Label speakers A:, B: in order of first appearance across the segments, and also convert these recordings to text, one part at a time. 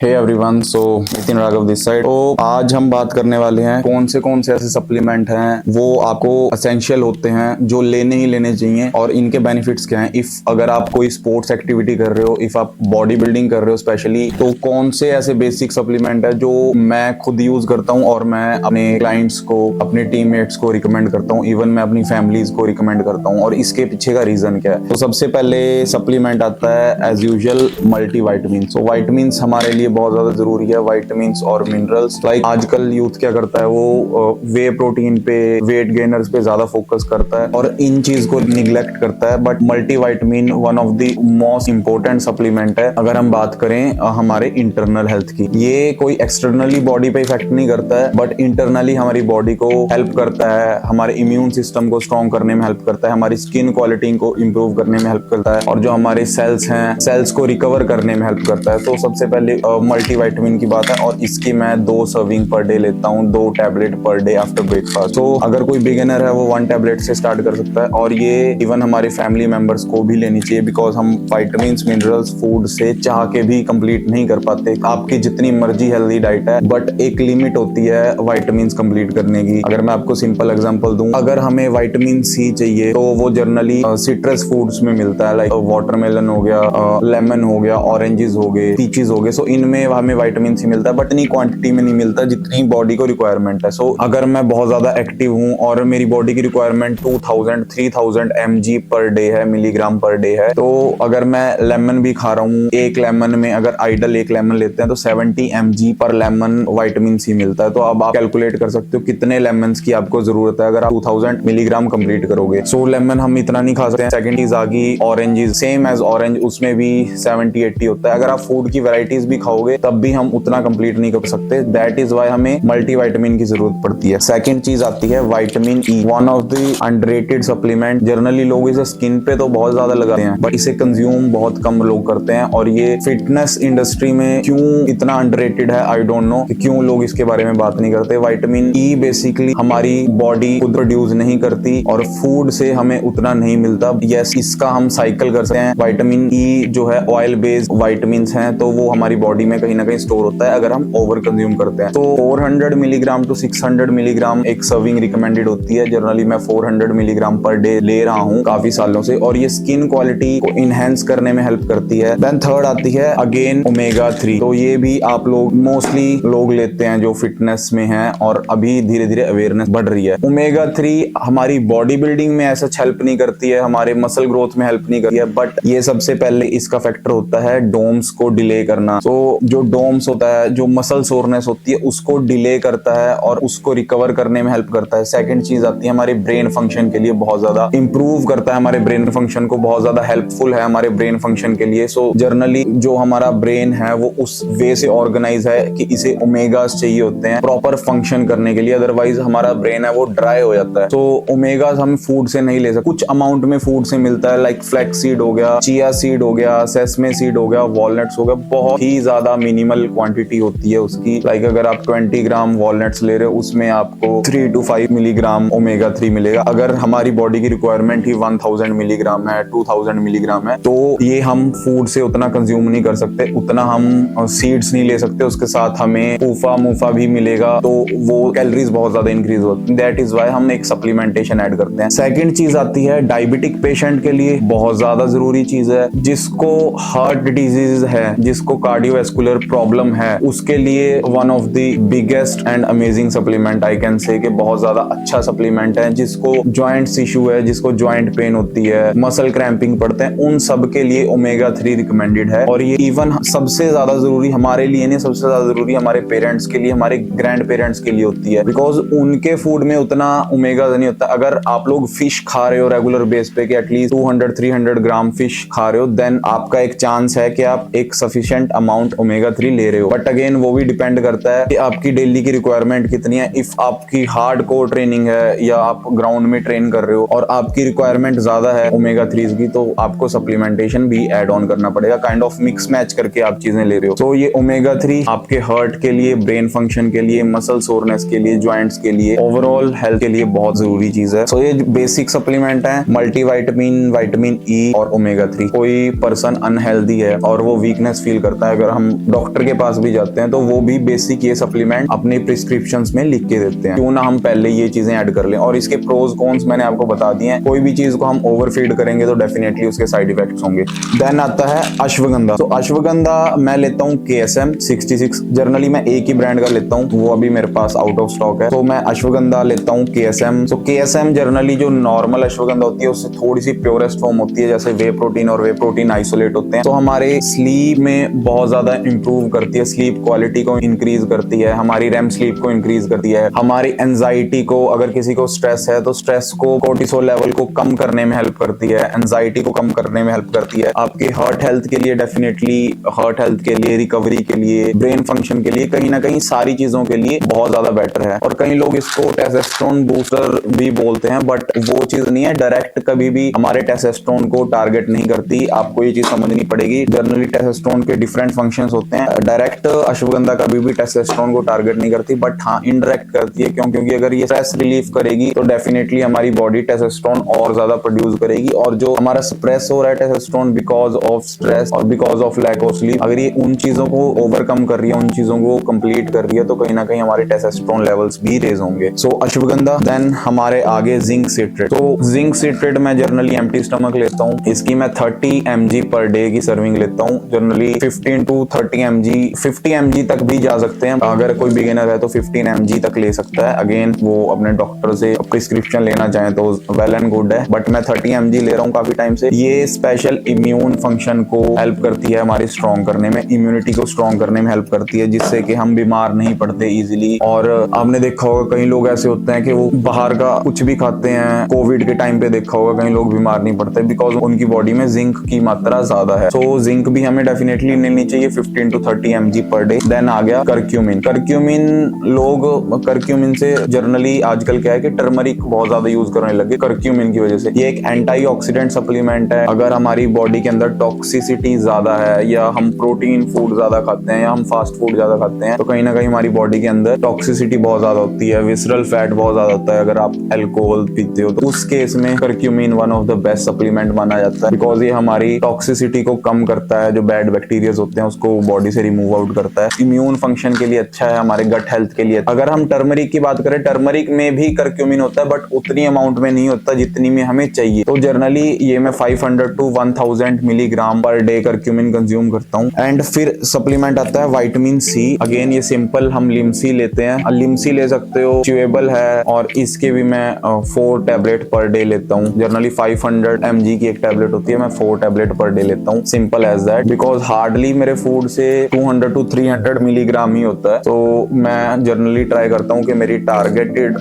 A: Hey everyone, so Nitin Raghav this side. तो आज हम बात करने वाले हैं कौन से ऐसे सप्लीमेंट हैं वो आपको असेंशियल होते हैं, जो लेने ही लेने चाहिए और इनके बेनिफिट्स क्या हैं। इफ अगर आप कोई स्पोर्ट्स एक्टिविटी कर रहे हो, इफ आप बॉडी बिल्डिंग कर रहे हो स्पेशली, तो कौन से ऐसे बेसिक सप्लीमेंट है जो मैं खुद यूज करता हूँ और मैं अपने क्लाइंट्स को, अपने टीममेट्स को रिकमेंड करता हूँ, इवन मैं अपनी फैमिलीज को रिकमेंड करता हूँ। और इसके पीछे का रीजन क्या है? तो सबसे पहले सप्लीमेंट आता है as usual multivitamin. So vitamin हमारे लिए बहुत ज्यादा जरूरी है, विटामिन और मिनरल्स। लाइक आजकल यूथ क्या करता है, वो वे प्रोटीन पे, वेट गेनर्स पे ज्यादा फोकस करता है और इन चीज को निग्लेक्ट करता है। But multivitamin one of the most important supplement है अगर हम बात करें हमारे इंटरनल हेल्थ की। ये कोई एक्सटर्नली बॉडी पे इफेक्ट नहीं करता है, बट इंटरनली हमारी बॉडी को हेल्प करता है, हमारे इम्यून सिस्टम को स्ट्रॉन्ग करने में हेल्प करता है, हमारी स्किन क्वालिटी को इंप्रूव करने में हेल्प करता है और जो हमारे सेल्स हैं, सेल्स को रिकवर करने में हेल्प करता है। तो सबसे पहले मल्टीविटामिन की बात है और इसकी मैं 2 सर्विंग पर डे लेता हूँ, 2 tablet per day after breakfast. तो अगर कोई बिगिनर है वो 1 टैबलेट से स्टार्ट कर सकता है और ये इवन हमारे फैमिली मेंबर्स को भी लेनी चाहिए, बिकॉज हम विटामिन मिनरल्स फूड से चाह के भी कंप्लीट नहीं कर पाते। आपकी जितनी मर्जी हेल्दी डाइट है, बट एक लिमिट होती है विटामिन कंप्लीट करने की। अगर मैं आपको सिंपल एग्जांपल दूं, अगर हमें विटामिन सी चाहिए तो वो जनरली सिट्रस फूड्स में मिलता है, लाइक वाटरमेलन हो गया, लेमन हो गया, ऑरेंजेस हो गए, पीचेस हो गए। सो इनमें हमें विटामिन सी मिलता है, बट इतनी क्वांटिटी में नहीं मिलता जितनी बॉडी को रिक्वायरमेंट है। सो अगर मैं बहुत ज्यादा एक्टिव हूँ और मेरी बॉडी की रिक्वायरमेंट 2000-3000 mg पर डे है, मिलीग्राम पर डे है, तो अगर मैं लेमन भी खा रहा हूँ, एक लेमन में अगर आइडल एक लेमन लेते हैं तो 70 mg पर लेमन विटामिन सी मिलता है। तो अब आप कैलकुलेट कर सकते हो कितने लेमन की आपको जरूरत है अगर आप 2000 मिलीग्राम कंप्लीट करोगे। सो लेमन हम इतना नहीं खा सकते हैं। सेकंड चीज आ गई ऑरेंजेस, सेम एज ऑरेंज, उसमें भी 70-80 होता है। अगर आप फूड की वैरायटीज भी खाओगे तब भी हम उतना कंप्लीट नहीं कर सकते। दैट इज वाई हमें मल्टीविटामिन की जरूरत पड़ती है। सेकंड चीज आती है vitamin E, one of the underrated supplement. Generally लोग इसे स्किन पे तो बहुत ज्यादा लगाते हैं, बट इसे कंज्यूम बहुत कम लोग करते हैं और ये फिटनेस इंडस्ट्री में क्यों इतना अंडररेटेड है, आई डोंट नो कि क्यों लोग इसके बारे में बात नहीं करते। विटामिन ई बेसिकली हमारी बॉडी खुद प्रोड्यूस नहीं करती और फूड से हमें उतना नहीं मिलता। यस, इसका हम साइकिल कर सकते हैं। विटामिन ई जो है ऑयल बेस्ड विटामिन हैं, तो वो हमारी बॉडी में कहीं ना कहीं स्टोर होता है अगर हम ओवर कंज्यूम करते हैं। तो 400 मिलीग्राम टू 600 मिलीग्राम एक सर्विंग रिकमेंडेड होती है। जनरली मैं 400 मिलीग्राम पर डे ले रहा हूँ काफी सालों से और ये स्किन क्वालिटी को इनहेंस करने में हेल्प करती है। देन थर्ड आती है अगेन ओमेगा 3। तो ये भी आप लोग मोस्टली लोग लेते हैं जो फिटनेस में हैं और अभी धीरे धीरे अवेयरनेस बढ़ रही है। ओमेगा 3 हमारी बॉडी बिल्डिंग में ऐसा हेल्प नहीं करती है, हमारे मसल ग्रोथ में हेल्प नहीं करती है, बट ये सबसे पहले इसका फैक्टर होता है डोम्स को डिले करना। तो जो डोम्स होता है, जो मसल सोरनेस होती है, उसको डिले करता है और उसको रिकवर करने में हेल्प करता है। सेकंड चीज आती है हमारे ब्रेन फंक्शन के लिए बहुत ज्यादा इंप्रूव करता है, हमारे ब्रेन फंक्शन को बहुत ज्यादा हेल्पफुल है हमारे ब्रेन फंक्शन के लिए। सो जनरली जो हमारा ब्रेन है वो उस वे से ऑर्गेनाइज है कि इसे ओमेगास चाहिए होते हैं प्रॉपर फंक्शन करने के लिए, अदरवाइज हमारा ब्रेन है वो ड्राई हो जाता है। तो ओमेगास हम फूड से नहीं ले सकते, कुछ अमाउंट में फूड से मिलता है, लाइक फ्लैक्स सीड हो गया, चिया सीड हो गया, सेसमे सीड हो गया, वॉलनट्स हो गया। बहुत ही ज्यादा मिनिमल क्वांटिटी होती है उसकी। लाइक अगर आप 20 ग्राम वॉलनट्स ले रहे हो, उसमें आपको 3 to 5 मिलीग्राम ओमेगा 3 मिलेगा। अगर हमारी बॉडी की रिक्वायरमेंट ही 1000 मिलीग्राम है, 2000 मिलीग्राम है, तो ये हम फूड से उतना कंज्यूम नहीं कर सकते, उतना हम सीड्स नहीं ले सकते। उसके साथ हमें पूफा मुफा भी मिलेगा, तो वो कैलोरीज बहुत ज्यादा इंक्रीज होती है। दैट इज वाई हम एक सप्लीमेंटेशन ऐड करते हैं। सेकंड चीज आती है डायबिटिक पेशेंट के लिए बहुत ज्यादा जरूरी चीज है, जिसको हार्ट डिजीज है, जिसको कार्डियोवैस्कुलर प्रॉब्लम है, उसके लिए one of the biggest and amazing supplement I can say, कि बहुत ज्यादा अच्छा सप्लीमेंट है। जिसको जॉइंट्स इशू है, जिसको जॉइंट पेन होती है, मसल क्रैम्पिंग पड़ते हैं, उन सब के लिए ओमेगा 3 रिकमेंडेड है। और ये इवन सबसे ज्यादा जरूरी हमारे लिए नहीं, सबसे ज्यादा जरूरी हमारे पेरेंट्स के लिए, हमारे ग्रैंड पेरेंट्स के लिए होती है, बिकॉज उनके फूड में उतना ओमेगा नहीं होता। अगर आप लोग फिश खा रहे हो रेगुलर बेस पे कि एटलीस्ट 200-300 ग्राम फिश खा रहे हो, देन आपका एक चांस है कि आप एक सफिशिएंट अमाउंट ओमेगा 3 ले रहे हो। बट अगेन वो भी डिपेंड करता है कि आपकी डेली की रिक्वायरमेंट कितनी है। इफ आपकी हार्ड कोर ट्रेनिंग है या आप ग्राउंड में ट्रेन कर रहे हो और आपकी रिक्वायरमेंट ज्यादा है ओमेगा 3 की, तो आपको सप्लीमेंटेशन भी ऐड ऑन करना पड़ेगा। काइंड ऑफ मिक्स मैच करके आप चीजें ले रहे हो। तो ये ओमेगा 3 आपके हार्ट के लिए, ब्रेन फंक्शन के लिए, मसल सोरनेस के लिए, ज्वाइंट्स के लिए, ओवरऑल हेल्थ के लिए बहुत जरूरी चीज है। सो ये बेसिक सप्लीमेंट है मल्टीविटामिन, विटामिन ई और ओमेगा 3। कोई पर्सन अनहेल्दी है और वो वीकनेस फील करता है, अगर हम डॉक्टर के पास भी जाते हैं तो वो भी बेसिक ये सप्लीमेंट अपने प्रिस्क्रिप्शंस में लिख के देते हैं। क्यों ना हम पहले ये चीजें ऐड कर लें। और इसके प्रोज कॉन्स मैंने आपको बता दिए हैं। कोई भी चीज को हम ओवरफीड करेंगे तो डेफिनेटली उसके साइड इफेक्ट्स होंगे। देन आता है अश्वगंधा। तो अश्वगंधा मैं लेता हूँ KSM 66। जनरली मैं एक ही ब्रांड का लेता हूँ, वो अभी मेरे पास आउट ऑफ स्टॉक है, तो मैं अश्वगंधा लेता हूँ KSM। तो KSM जनरली जो नॉर्मल अश्वगंधा होती है उससे थोड़ी सी प्योरेस्ट फॉर्म होती है, जैसे वे प्रोटीन और वे प्रोटीन आइसोलेट होते हैं। तो हमारे स्लीप में बहुत ज्यादा इंप्रूव करती है, स्लीप क्वालिटी को इंक्रीज करती है, हमारी REM स्लीप को इंक्रीज करती है, हमारी एंजाइटी को, अगर किसी को स्ट्रेस है तो स्ट्रेस को, कोर्टिसोल लेवल को कम करने में हेल्प करती है, एंजाइटी को कम करने में हेल्प करती है। आपके हार्ट हेल्थ के लिए डेफिनेटली, हार्ट हेल्थ के लिए, रिकवरी के लिए, ब्रेन फंक्शन के लिए, कहीं ना कहीं सारी चीजों के लिए बहुत ज्यादा बेटर है। और कई लोग इसको टेस्टोस्टेरोन बूस्टर भी बोलते हैं, बट वो चीज नहीं है। डायरेक्ट कभी भी हमारे टेस्टोस्टेरोन को टारगेट नहीं करती, आपको ये चीज समझनी पड़ेगी। जनरली टेस्टोस्टेरोन के डिफरेंट फंक्शंस होते हैं। डायरेक्ट अश्वगंधा कभी भी टेस्टोस्टेरोन को टारगेट नहीं करती, बट हाँ इनडायरेक्ट करती है। क्यों? क्योंकि अगर ये स्ट्रेस रिलीफ करेगी तो डेफिनेटली हमारी बॉडी टेस्टोस्टेरोन और ज्यादा प्रोड्यूस करेगी। और जो हमारा सप्रेस हो रहा है टेस्टोस्टेरोन बिकॉज ऑफ स्ट्रेस और because of lack of sleep, अगर ये उन चीजों को ओवरकम कर रही है, उन चीजों को कंप्लीट कर रही है, तो कहीं ना कहीं हमारे टेस्टोस्टेरोन लेवल्स भी रेज होंगे। सो अश्वगंधा। देन हमारे आगे जिंक सिट्रेट। तो जिंक सिट्रेट मैं जनरली एम्प्टी स्टमक लेता हूँ। इसकी मैं 30 mg पर डे की सर्विंग लेता हूँ। जनरली 15 to 30 mg, 50 mg तक भी जा सकते हैं। अगर कोई बिगिनर है तो 15 mg तक ले सकता है। अगेन वो अपने डॉक्टर से प्रिस्क्रिप्शन लेना चाहें तो वेल एंड गुड है, बट मैं 30 mg ले रहा हूँ काफी टाइम से। ये स्पेशल इम्यून फंक्शन को हेल्प करती है, हमारी स्ट्रॉन्ग करने में, इम्यूनिटी को स्ट्रॉन्ग करने में हेल्प करती है, जिससे कि हम बीमार नहीं पड़ते इजीली। और आपने देखा होगा कई लोग ऐसे होते हैं कि वो बाहर का कुछ भी खाते हैं। कोविड के टाइम पे देखा होगा कई लोग बीमार नहीं पड़ते बिकॉज उनकी बॉडी में जिंक की मात्रा ज्यादा है। तो जिंक भी हमें डेफिनेटली लेनी चाहिए 15 to 30 mg per day. Then आ गया करक्यूमिन। करक्यूमिन, लोग करक्यूमिन से जनरली आजकल क्या है कि टर्मरिक बहुत ज्यादा यूज करने लगे करक्यूमिन की वजह से। ये एक एंटीऑक्सीडेंट सप्लीमेंट है। अगर हमारी बॉडी के अंदर टॉक्सिसिटी ज्यादा है, या हम प्रोटीन फूड ज्यादा खाते हैं, या हम फास्ट फूड ज्यादा खाते हैं, तो कहीं ना कहीं हमारी बॉडी के अंदर टॉक्सिसिटी बहुत ज्यादा होती है, विसरल फैट बहुत ज्यादा होता है। अगर आप अल्कोहल पीते हो तो उस केस में curcumin one of the best supplement माना जाता है, बिकॉज ये हमारी टॉक्सिसिटी को कम करता है, जो बैड बैक्टीरिया होते हैं उसको बॉडी से रिमूव आउट करता है। इम्यून फंक्शन के लिए अच्छा है, हमारे गट हेल्थ के लिए। अगर हम टर्मरिक की बात करें, टर्मरिक में भी करक्यूमिन होता है, बट उतनी अमाउंट में नहीं होता जितनी में हमें चाहिए। तो जनरली ये मैं 500 to 1000 milligram per day curcumin consume करता हूँ। एंड फिर सप्लीमेंट आता है विटामिन सी। अगेन ये सिंपल हम लिमसी लेते हैं, लिमसी ले सकते हो, च्यूएबल है, और इसके भी मैं 4 टैबलेट पर डे लेता हूँ। जनरली 500 mg की एक टैबलेट होती है, मैं 4 टैबलेट पर डे लेता हूँ। Simple as that, because hardly मेरे फूड से 200 to 300 मिलीग्राम ही होता है। तो मैं जनरली ट्राई करता हूँ कि मेरी टारगेटेड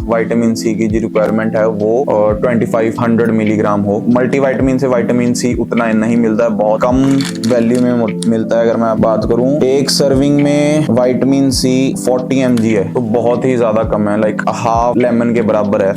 A: विटामिन सी की जो रिक्वायरमेंट है वो 2500 मिलीग्राम हो। मल्टीविटामिन से विटामिन सी उतना नहीं मिलता है, बहुत कम वैल्यू में मिलता है। अगर मैं बात करूं, एक सर्विंग में विटामिन सी 40 mg है, तो बहुत ही ज्यादा कम है, लाइक हाफ लेमन के बराबर है।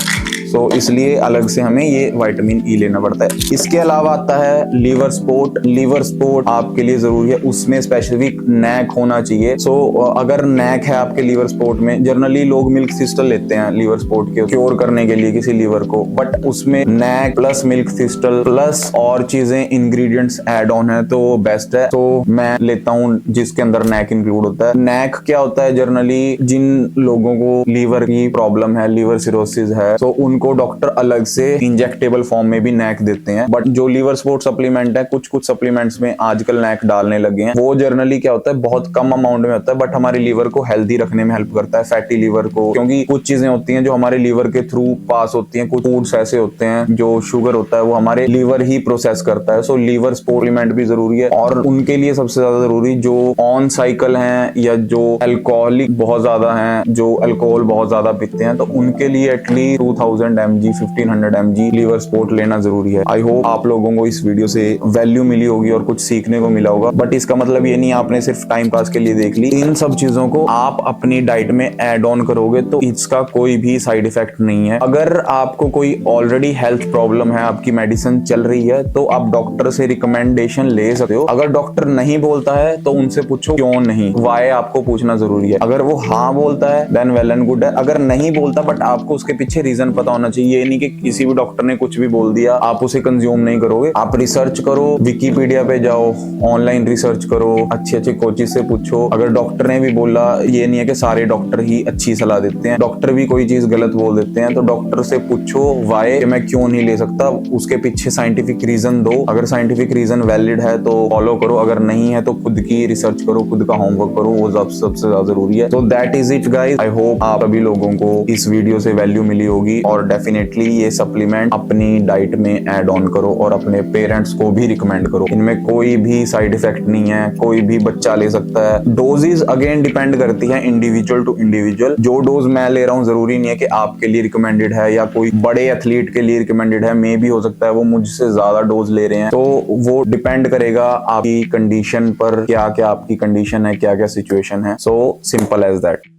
A: तो इसलिए अलग से हमें ये विटामिन ई लेना पड़ता है। इसके अलावा आता है लीवर सपोर्ट। लीवर सपोर्ट आपके लिए जरूरी है, उसमें स्पेसिफिक नैक होना चाहिए। सो अगर नैक है आपके लीवर सपोर्ट में, जनरली लोग मिल्क सिस्टल लेते हैं लीवर सपोर्ट के क्योर करने के लिए किसी लीवर को, बट उसमें नैक प्लस मिल्क सिस्टल प्लस और चीजें इंग्रेडिएंट्स ऐड ऑन है तो बेस्ट है। तो मैं लेता हूँ जिसके अंदर नैक इंक्लूड होता है। नैक क्या होता है, जनरली जिन लोगों को लीवर की प्रॉब्लम है, लीवर सिरोसिस है, तो उनको डॉक्टर अलग से इंजेक्टेबल फॉर्म में भी नैक देते हैं। बट जो लीवर सपोर्ट सप्लीमेंट है, कुछ कुछ सप्लीमेंट्स में आजकल नैक डालने लगे हैं। वो जनरली क्या होता है, बहुत कम अमाउंट में होता है, बट हमारे लीवर को हेल्दी रखने में हेल्प करता है, फैटी लीवर को। क्योंकि कुछ चीजें होती हैं जो हमारे लीवर के थ्रू पास होती हैं, कुछ फूड्स ऐसे होते हैं जो शुगर होता है वो हमारे लीवर ही प्रोसेस करता है। सो लीवर सप्लीमेंट भी जरूरी है। और उनके लिए सबसे ज्यादा जरूरी जो ऑन साइकिल हैं, या जो अल्कोहलिक बहुत ज्यादा हैं, जो अल्कोहल बहुत ज्यादा पीते हैं, तो उनके लिए at least 2000 mg 1500 mg liver support लेना जरूरी है। आई होप आप लोगों को इस वीडियो से वैल्यू मिली होगी और कुछ सीखने को मिला होगा, बट इसका मतलब ये नहीं आपने सिर्फ टाइम पास के लिए देख ली। इन सब चीजों को आप अपनी डाइट में ऐड ऑन करोगे तो इसका कोई भी साइड इफेक्ट नहीं है। अगर आपको कोई ऑलरेडी हेल्थ प्रॉब्लम है, आपकी मेडिसिन चल रही है, तो आप डॉक्टर से रिकमेंडेशन ले सकते हो। अगर डॉक्टर नहीं बोलता है तो उनसे पूछो क्यों नहीं, वाई आपको पूछना जरूरी है। अगर वो हाँ बोलता है देन वेल एंड गुड है। अगर नहीं बोलता बट आपको उसके पीछे रीजन पता होना चाहिए। ये नहीं कि किसी भी डॉक्टर ने कुछ भी बोल दिया आप उसे कंज्यूम नहीं करोगे। आप रिसर्च करो, विकिपीडिया पे जाओ, ऑनलाइन रिसर्च करो, अच्छे अच्छे कोचेस से पूछो। अगर डॉक्टर ने भी बोला, ये नहीं है कि सारे डॉक्टर ही अच्छी सलाह देते हैं, डॉक्टर भी कोई चीज गलत बोल देते हैं, तो डॉक्टर से पूछो वाई कि मैं क्यों नहीं ले सकता, उसके पीछे साइंटिफिक रीजन दो। अगर साइंटिफिक रीजन वैलिड है तो फॉलो करो, अगर नहीं है तो खुद की रिसर्च करो, खुद का होमवर्क करो, वो सबसे ज्यादा जरूरी है। तो that is it guys. I hope आप सभी लोगों को इस वीडियो से वैल्यू मिली होगी और डेफिनेटली ये सप्लीमेंट अपनी डाइट में ऐड ऑन करो और अपने पेरेंट्स को भी रिकमेंड करो। इनमें कोई भी साइड इफेक्ट नहीं है, कोई भी बच्चा ले सकता है। डोजेज अगेन डिपेंड करती है इंडिविजुअल टू इंडिविजुअल। जो डोज मैं ले रहा हूँ जरूरी नहीं है कि आपके लिए रिकमेंडेड है या कोई बड़े एथलीट के लिए रिकमेंडेड है। मे भी हो सकता है वो मुझसे ज्यादा डोज ले रहे हैं, तो वो डिपेंड करेगा आपकी कंडीशन पर, क्या क्या आपकी कंडीशन है, क्या क्या सिचुएशन है। So simple as that.